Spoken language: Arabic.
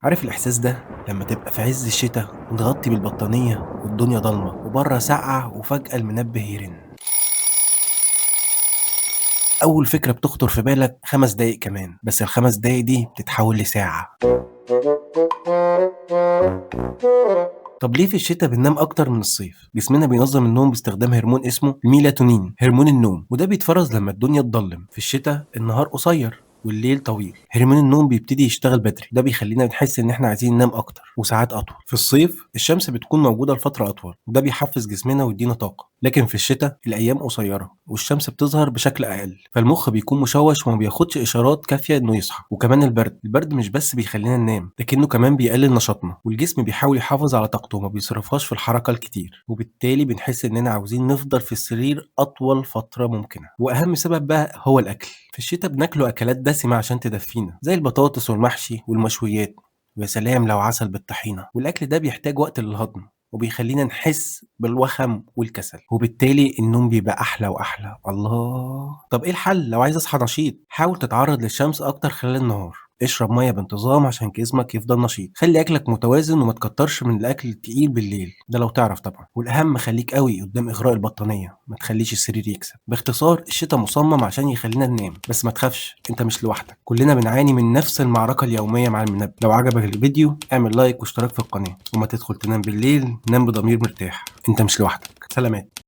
عارف الإحساس ده لما تبقى في عز الشتا ومتغطي بالبطانية والدنيا ضلمة وبره ساقعة وفجأة المنبه يرن. أول فكرة بتخطر في بالك 5 دقايق كمان، بس ال5 دقايق دي بتتحول لساعة. طب ليه في الشتا بننام أكتر من الصيف؟ جسمنا بينظم النوم باستخدام هرمون اسمه الميلاتونين، هرمون النوم، وده بيتفرز لما الدنيا تضلم. في الشتا النهار قصير والليل طويل، هرمون النوم بيبتدي يشتغل بدري، ده بيخلينا نحس ان احنا عايزين ننام اكتر وساعات اطول. في الصيف الشمس بتكون موجوده لفتره اطول، وده بيحفز جسمنا ويدينا طاقه، لكن في الشتاء الايام قصيره والشمس بتظهر بشكل اقل، فالمخ بيكون مشوش وما بياخدش اشارات كافيه انه يصحى. وكمان البرد مش بس بيخلينا ننام، لكنه كمان بيقلل نشاطنا، والجسم بيحاول يحافظ على طاقته وما بيصرفهاش في الحركه الكتير، وبالتالي بنحس اننا عاوزين نفضل في السرير اطول فتره ممكنه. واهم سبب بقى هو الاكل. في الشتاء بناكله اكلات دسمه عشان تدفينا، زي البطاطس والمحشي والمشويات، ويا سلام لو عسل بالطحينه. والاكل ده بيحتاج وقت للهضم وبيخلينا نحس بالوخم والكسل، وبالتالي النوم بيبقى احلى واحلى. الله، طب ايه الحل لو عايز اصحى نشيط؟ حاول تتعرض للشمس اكتر خلال النهار، اشرب ميه بانتظام عشان جسمك يفضل نشيط، خلي اكلك متوازن وما تكترش من الاكل التقيل بالليل، ده لو تعرف طبعا. والاهم خليك قوي قدام اغراء البطانيه، ما تخليش السرير يكسب. باختصار الشتاء مصمم عشان يخلينا ننام، بس ما تخافش انت مش لوحدك، كلنا بنعاني من نفس المعركه اليوميه مع المنبه. لو عجبك الفيديو اعمل لايك واشتراك في القناه، وما تدخل تنام بالليل نام بضمير مرتاح، انت مش لوحدك. سلامات.